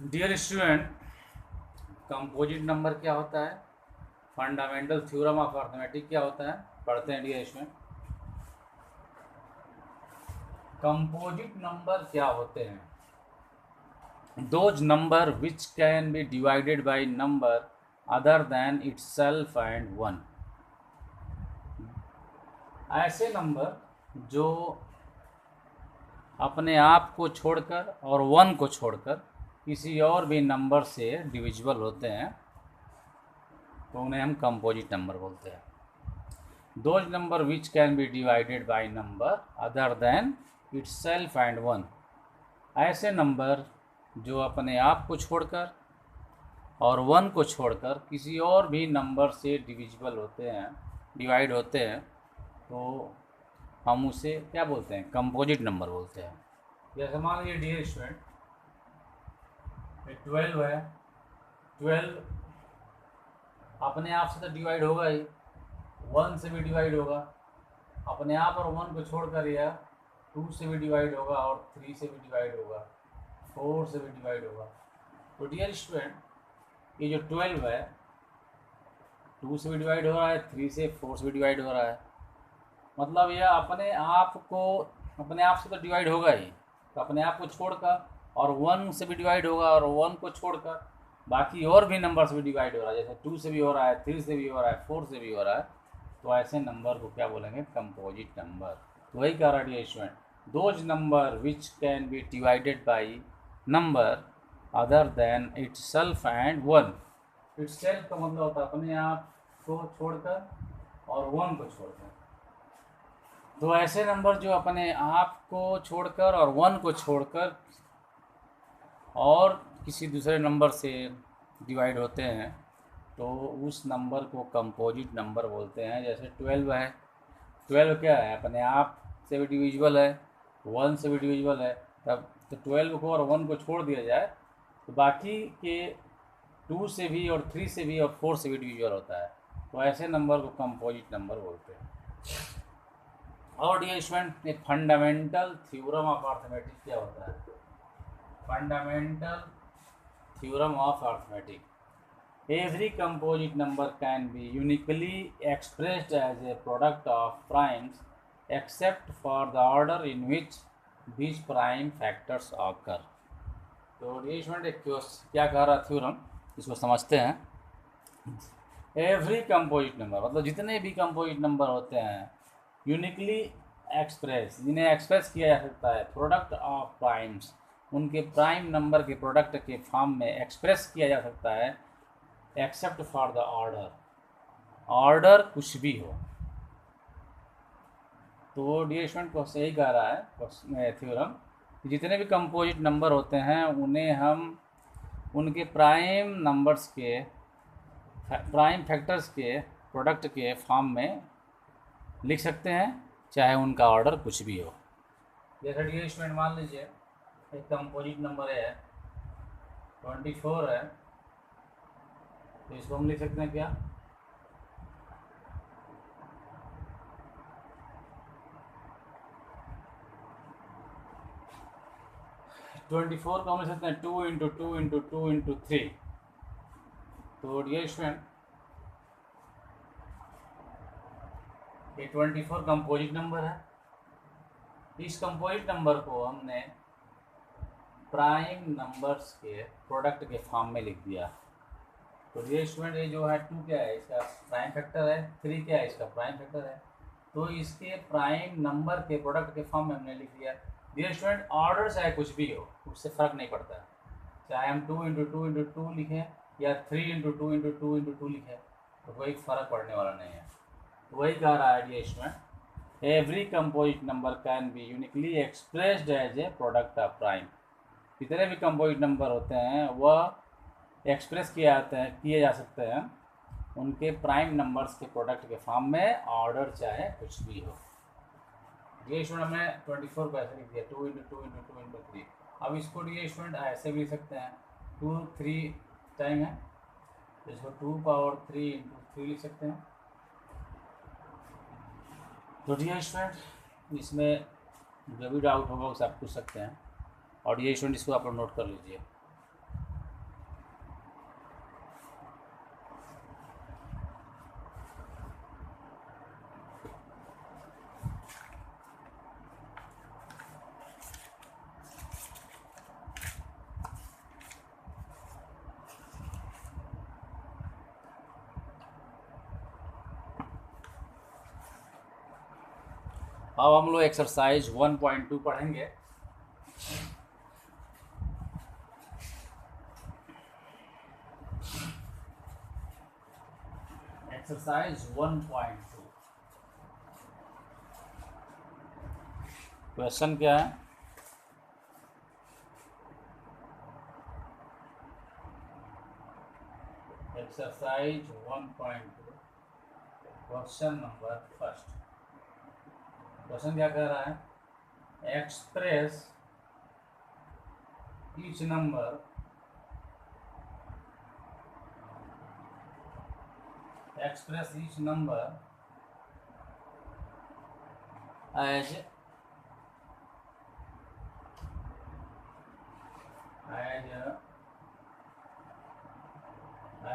Dear student, composite number क्या होता है, फंडामेंटल थ्योरम ऑफ अर्थमेटिक क्या होता है, पढ़ते हैं डियर स्टूडेंट। कंपोजिट नंबर क्या होते हैं? Those number which can be divided by number other than itself and one. ऐसे नंबर जो अपने आप को छोड़कर और वन को छोड़कर किसी और भी नंबर से डिविजिबल होते हैं तो उन्हें हम कंपोजिट नंबर बोलते हैं। Those number which can be divided by number other than itself and one. ऐसे नंबर जो अपने आप को छोड़कर और वन को छोड़कर किसी और भी नंबर से डिविजिबल होते हैं, डिवाइड होते हैं, तो हम उसे क्या बोलते हैं? कंपोजिट नंबर बोलते हैं। जैसे मान लीजिए डियर स्टूडेंट, 12 है। 12 अपने आप से तो डिवाइड होगा ही, वन से भी डिवाइड होगा, अपने आप और वन को छोड़कर या 2 से भी डिवाइड होगा और 3 से भी डिवाइड होगा, 4 से भी डिवाइड होगा। तो डियर स्टूडेंट, ये जो 12 है 2 से भी डिवाइड हो रहा है, 3 से 4 से भी डिवाइड हो रहा है, मतलब यह अपने आप से तो डिवाइड होगा ही, तो अपने आप को छोड़कर और 1 से भी डिवाइड होगा और 1 को छोड़कर बाकी और भी नंबर से भी डिवाइड हो रहा है, जैसे 2 से भी हो रहा है, 3 से भी हो रहा है, 4 से भी हो रहा है, तो ऐसे नंबर को क्या बोलेंगे? Composite number. तो वही कह रहा है student, those number which can be divided by number other than itself and one. Itself का मतलब होता है अपने आप को छोड़कर और वन को छोड़कर। तो ऐसे नंबर जो अपने आप को छोड़कर और वन को छोड़कर और किसी दूसरे नंबर से डिवाइड होते हैं तो उस नंबर को कंपोजिट नंबर बोलते हैं। जैसे 12 है, 12 क्या है? अपने आप से भी डिविजिबल है, 1 से भी डिविजिबल है, तब तो 12 को और 1 को छोड़ दिया जाए तो बाकी के 2 से भी और 3 से भी और 4 से भी डिविजिबल होता है, तो ऐसे नंबर को कंपोजिट नंबर बोलते हैं। और डियर स्टूडेंट, एक फंडामेंटल थ्योरम ऑफ अर्थमेटिक क्या होता है? Fundamental theorem of arithmetic, every composite number can be uniquely expressed as a product of primes except for the order in which these prime factors occur। तो ये student क्या कह रहा theorem, इसको समझते हैं। एवरी कंपोजिट नंबर मतलब जितने भी कंपोजिट नंबर होते हैं, यूनिकली एक्सप्रेस, जिन्हें एक्सप्रेस किया जा सकता है प्रोडक्ट ऑफ प्राइम्स, उनके प्राइम नंबर के प्रोडक्ट के फॉर्म में एक्सप्रेस किया जा सकता है, except for the order, order कुछ भी हो। तो डियर स्टूडेंट को सही कह रहा है थ्योरम, जितने भी कंपोजिट नंबर होते हैं उन्हें हम उनके प्राइम नंबर्स के, प्राइम फैक्टर्स के प्रोडक्ट के फॉर्म में लिख सकते हैं, चाहे उनका ऑर्डर कुछ भी हो। जैसे डियर स्टूडेंट मान लीजिए एक कंपोजिट नंबर है 24 है, तो इसको हम लिख सकते हैं क्या? 24 को हम लिख सकते हैं 2 इंटू 2 इंटू 2 इंटू 3। तो डियर स्टूडेंट, ये 24 कंपोजिट नंबर है। इस कंपोजिट नंबर को हमने प्राइम नंबर्स के प्रोडक्ट के फॉर्म में लिख दिया। तो डियर स्टूडेंट, ये जो है 2 क्या है? इसका प्राइम फैक्टर है, 3 क्या है? इसका प्राइम फैक्टर है, तो इसके प्राइम नंबर के प्रोडक्ट के फॉर्म में हमने लिख दिया। डियर स्टूडेंट, ऑर्डर चाहे कुछ भी हो उससे फ़र्क नहीं पड़ता, चाहे हम 2 इंटू 2 इंटू 2 लिखें या 3 इंटू 2 इंटू 2 इंटू 2 लिखें, तो कोई फ़र्क पड़ने वाला नहीं है। तो वही कह रहा है dear student, every composite number can be uniquely expressed as a product of prime. जितने भी कंपोजिट नंबर होते हैं वह एक्सप्रेस किए जा सकते हैं उनके प्राइम नंबर्स के प्रोडक्ट के फॉर्म में, ऑर्डर चाहे कुछ भी हो। ये स्टूडेंट हमने 24 को ऐसे लिख दिया 2 इंटू 2 इंटू 2 इंटू 3। अब इसको ये स्टूडेंट ऐसे भी लिख सकते हैं, 2 3 टाइम है तो इसको 2 पावर 3 इंटू 3 लिख सकते हैं। तो डियर स्टूडेंट, इसमें जो भी डाउट होगा उसे आप पूछ सकते हैं, और ये स्टूडेंट इसको आप लोग नोट कर लीजिए। अब हम लोग एक्सरसाइज 1.2 पढ़ेंगे। एक्सरसाइज 1.2 क्वेश्चन क्या है? Exercise 1.2 question number first. Question क्या कह रहा है? Express each number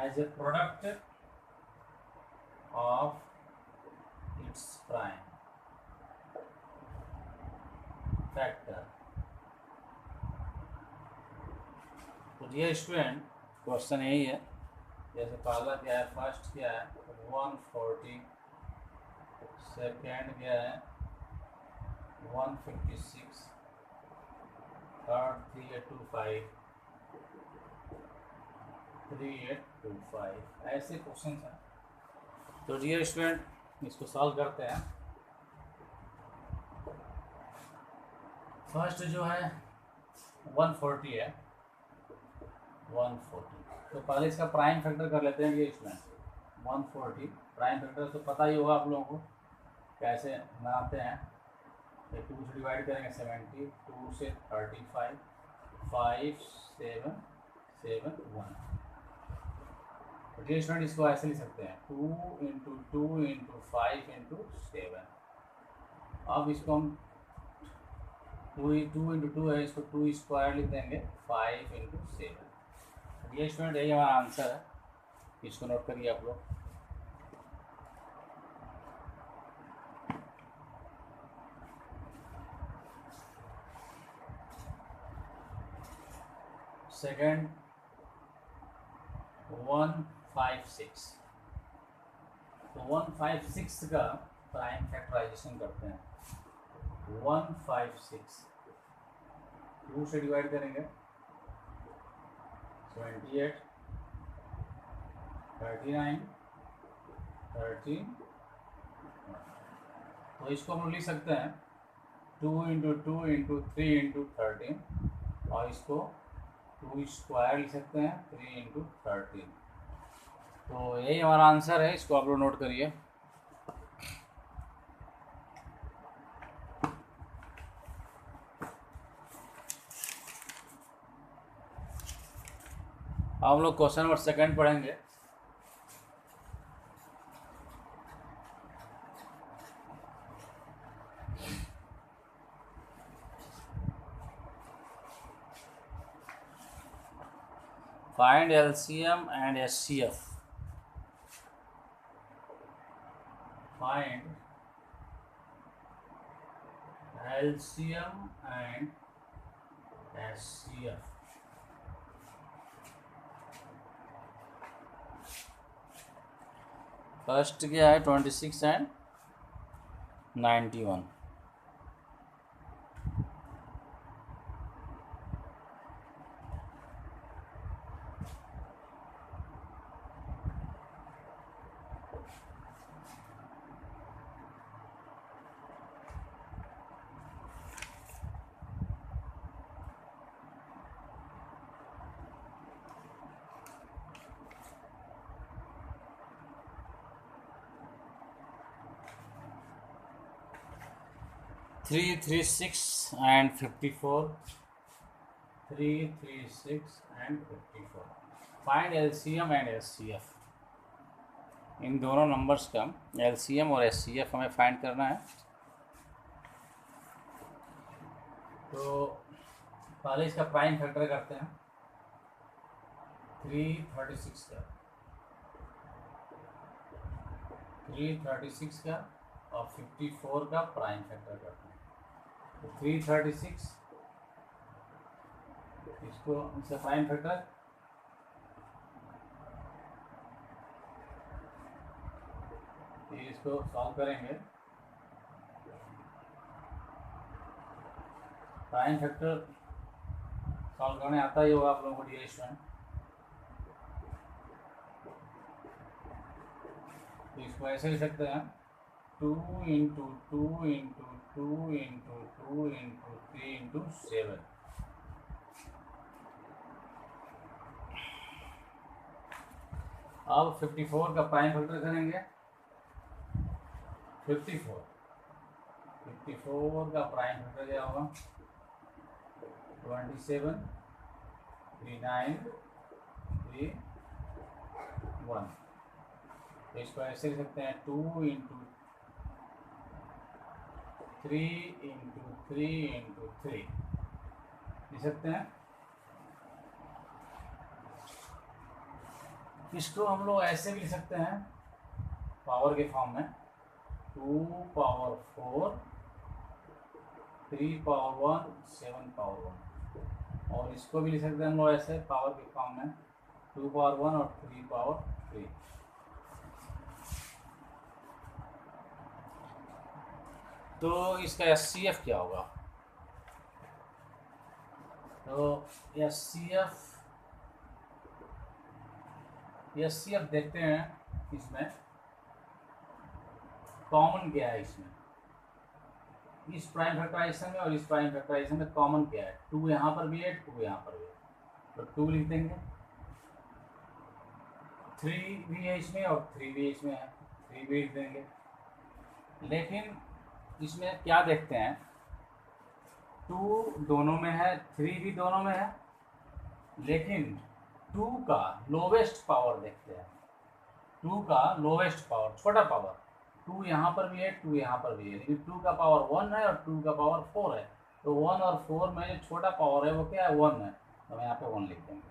as a product of its prime factor। तो ये स्टूडेंट क्वेश्चन यही है। जैसे पहला क्या है, फर्स्ट क्या है 140, सेकेंड क्या है 156, थर्ड 3825, 3825, ऐसे क्वेश्चन हैं। तो डियर स्टूडेंट इसको सॉल्व करते हैं। फर्स्ट जो है 140 है, 140। तो पहले इसका प्राइम फैक्टर कर लेते हैं। ये इसमें 140 प्राइम फैक्टर तो पता ही होगा आप लोगों को कैसे बनाते हैं। ये 2 से डिवाइड करेंगे 70, 2 से 35, 5 7 7 1। तो डियर स्टूडेंट इसको ऐसे लिख सकते हैं 2 × 2 × 5 × 7। अब इसको हम 2 × 2 है, इसको 2 स्क्वायर लिख देंगे 5 × 7। ये स्टूडेंट यही हमारा आंसर है, इसको नोट करिए आप लोग। सेकेंड 156। तो 156 का प्राइम फैक्टराइजेशन करते हैं। 156 2 से डिवाइड करेंगे 28, 39, 13। तो इसको हम लिख सकते हैं 2 × 2 × 3 × 13, और इसको 2 स्क्वायर लिख सकते हैं 3 × 13। तो यही हमारा आंसर है, इसको आप लोग नोट करिए। हम लोग क्वेश्चन नंबर सेकेंड पढ़ेंगे। Find LCM and SCF। Find LCM and SCF। First क्या है 26 and 91। Three 36 and 54, 3 36 and 54। Find LCM and SCF। इन दोनों नंबर्स का LCM और SCF हमें फाइंड करना है। तो पहले इसका प्राइम फैक्टर करते हैं 336 का, 336 का और 54 का प्राइम फैक्टर करते हैं। तो 336 इसको इसका प्राइम फैक्टर इसको सॉल्व करेंगे प्राइम फैक्टर सॉल्व करने आता ही होगा आप लोगों को डियर स्टूडेंट। तो इसको ऐसे लिख सकते हैं 2 into 2 into 2 into 2 into 3 into 7। अब 54 का प्राइम फैक्टर करेंगे। 54 का प्राइम फैक्टर क्या होगा? 27, 39, 31। तो इसको ऐसे लिख सकते हैं 2 इंटू 3 इंटू 3 इंटू 3 लिख सकते हैं। इसको हम लोग ऐसे भी लिख सकते हैं पावर के फॉर्म में 2 पावर 4, 3 पावर 1, 7 पावर 1। और इसको भी लिख सकते हैं हम लोग ऐसे पावर के फॉर्म में 2 पावर 1 और 3 पावर 3। तो इसका SCF क्या होगा? तो SCF देखते हैं इसमें कॉमन क्या है। इसमें इस प्राइम फैक्टराइजेशन में और इस प्राइम फैक्टराइजेशन में कॉमन क्या है? 2 यहाँ पर भी है, 2 यहाँ पर भी है, तो 2 लिख देंगे। 3 भी है इसमें और 3 भी इसमें है, 3 भी लिख देंगे। लेकिन इसमें क्या देखते हैं, 2 दोनों में है, 3 भी दोनों में है, लेकिन 2 का लोवेस्ट पावर देखते हैं। 2 का लोवेस्ट पावर, छोटा पावर, 2 यहाँ पर भी है, 2 यहाँ पर भी है, लेकिन 2 का पावर 1 है और 2 का पावर 4 है। तो 1 और 4 में जो छोटा पावर है वो क्या है? 1 है, तो हम यहाँ पे 1 लिख देंगे।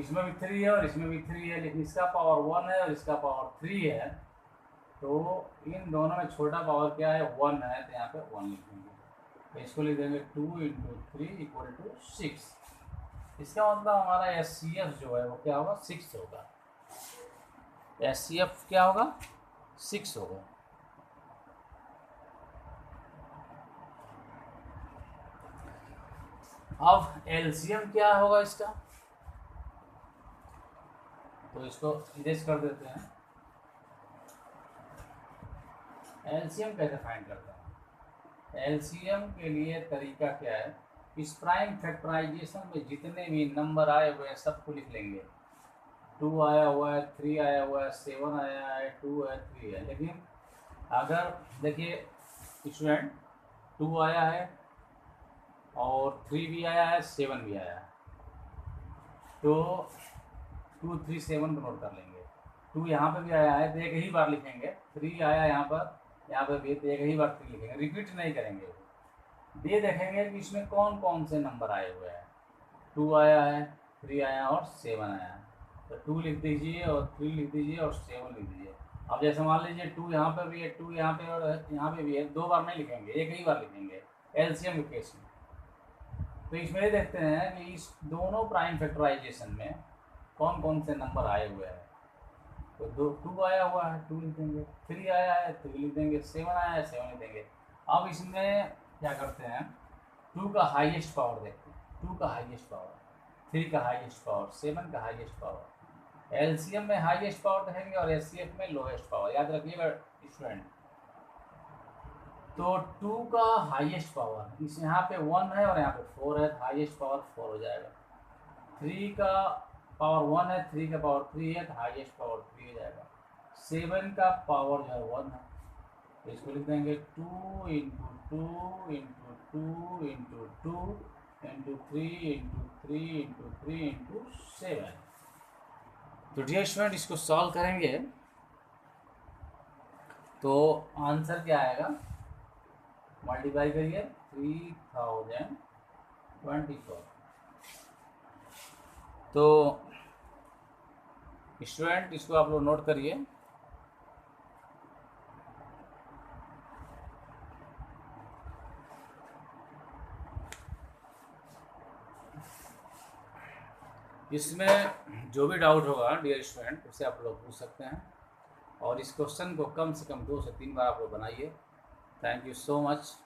इसमें भी 3 है और इसमें भी 3 है, लेकिन इसका पावर 1 है और इसका पावर 3 है, तो इन दोनों में छोटा पावर क्या है? 1 है, तो यहाँ पे 1 लिख देंगे। तो इसको लिख देंगे 2 इंटू 3 इक्वल टू 6। इसका मतलब हमारा SCF जो है वो क्या होगा? 6 होगा। SCF क्या होगा? 6 होगा। अब LCM क्या होगा इसका? तो इसको इरेज कर देते हैं। LCM कैसे फाइंड करते हैं? LCM के लिए तरीका क्या है? इस प्राइम फैक्टराइजेशन में जितने भी नंबर आए हुए हैं सबको लिख लेंगे। 2 आया हुआ है, 3 आया हुआ है, 7 आया है, 2 है, 3 है। लेकिन अगर देखिए स्टूडेंट 2 आया है और 3 भी आया है, 7 भी आया है, तो 2, 3, 7 को नोट कर लेंगे। 2 यहाँ पे भी आया है तो एक ही बार लिखेंगे। 3 आया यहाँ पर भी तो एक ही बार 3 लिखेंगे, रिपीट नहीं करेंगे। ये देखेंगे कि इसमें कौन कौन से नंबर आए हुए हैं। 2 आया है, 3 आया और 7 आया है, तो 2 लिख दीजिए और 3 लिख दीजिए और 7 लिख दीजिए। अब जैसे मान लीजिए 2 यहाँ पर भी है, 2 यहाँ पे और यहाँ पे भी है, 2 बार नहीं लिखेंगे, एक ही बार लिखेंगे LCM के केस में। तो इसमें ये देखते हैं कि इस दोनों प्राइम फैक्टराइजेशन में कौन कौन से नंबर आए हुए हैं। तो 2 आया हुआ है, 2 लिख देंगे, 3 आया है, 3 लिख देंगे, 7 आया है, 7 लिख देंगे। अब इसमें क्या करते हैं, 2 का हाईएस्ट पावर देखते हैं, 2 का हाईएस्ट पावर, 3 का हाईएस्ट पावर, 7 का हाईएस्ट पावर। LCM में हाईएस्ट पावर देखेंगे और SCF में लोएस्ट पावर, याद रखिएगा स्टूडेंट। तो 2 का हाईएस्ट पावर, इस यहाँ पे 1 है और यहाँ पे 4 है, हाईएस्ट पावर 4 हो जाएगा। 3 का पावर 1 है, 3 का पावर 3 है, तो हाईएस्ट पावर 3 हो जाएगा। 7 का पावर जो है 1 है, तो इसको लिख देंगे 2 into 2 into 2 into 2 into 3 into 3 into 3 into 7। तो डियर स्टूडेंट इसको सॉल्व करेंगे तो आंसर क्या आएगा? मल्टीप्लाई करिए 3024। तो स्टूडेंट इसको आप लोग नोट करिए। इसमें जो भी डाउट होगा डियर स्टूडेंट उससे आप लोग पूछ सकते हैं, और इस क्वेश्चन को कम से कम 2 से 3 बार आप लोग बनाइए। Thank you so much.